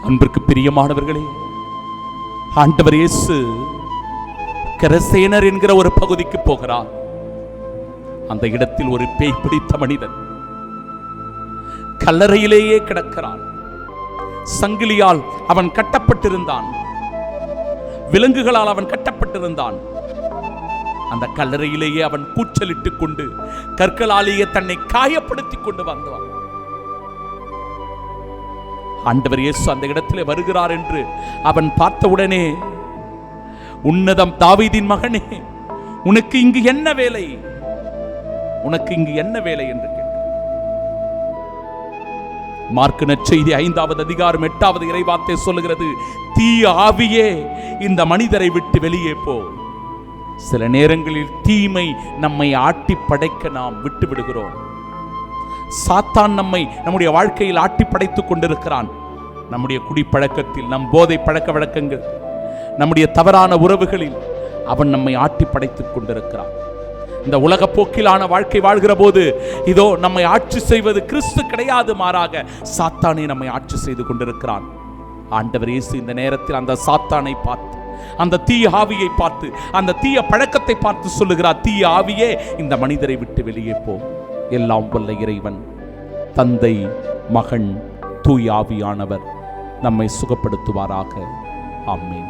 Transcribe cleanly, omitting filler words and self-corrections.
அன்பிற்கு பிரியமானவர்களே, ஆண்டவர் இயேசு கரசேனர் என்கிற ஒரு பகுதிக்கு போகிறார். அந்த இடத்தில் ஒரு பேய் பிடித்த மனிதன் கல்லறையிலேயே கிடக்கிறான். சங்கிலியால் அவன் கட்டப்பட்டிருந்தான், விலங்குகளால் அவன் கட்டப்பட்டிருந்தான். அந்த கல்லறையிலேயே அவன் கூச்சலிட்டுக் கொண்டு கற்களாலேயே தன்னை காயப்படுத்திக் கொண்டு வந்தான். ஆண்டவர் இயேசு அந்த இடத்திலே வருகிறார் என்று அவன் பார்த்தவுடனே, உன்னதம் தாவீதின் மகனே, உனக்கு இங்கு என்ன வேலை, உனக்கு இங்கு என்ன வேலை என்று கேட்டார். மார்க்கு நற்செய்தி 5வது அதிகாரம் 8வது இறைவார்த்தை சொல்லுகிறது, தீய ஆவியே இந்த மனிதரை விட்டு வெளியே போ. சில நேரங்களில் தீமை நம்மை ஆட்டி படைக்க நாம் விட்டு விடுகிறோம். சாத்தான் நம்முடைய வாழ்க்கையில் ஆட்டி படைத்துக் கொண்டிருக்கிறான். நம்முடைய குடிப்பழக்கத்தில், நம் போதை பழக்க வழக்கங்கள், நம்முடைய தவறான உறவுகளில் அவன் நம்மை ஆட்டி படைத்துக் கொண்டிருக்கிறான். இந்த உலக போக்கிலான வாழ்க்கை வாழ்கிற போது இதோ நம்மை ஆட்சி செய்வது கிறிஸ்து கிடையாது, மாறாக சாத்தானே நம்மை ஆட்சி செய்து கொண்டிருக்கிறான். ஆண்டவர் இயேசு இந்த நேரத்தில் அந்த சாத்தானை பார்த்து, அந்த தீய ஆவியை பார்த்து, அந்த தீய பழக்கத்தை பார்த்து சொல்லுகிறார், தீய ஆவியே இந்த மனிதரை விட்டு வெளியே போ. எல்லாம் வல்ல இறைவன், தந்தை, மகன், தூய ஆவியானவர் நம்மை சுகப்படுத்துவாராக. ஆமென்.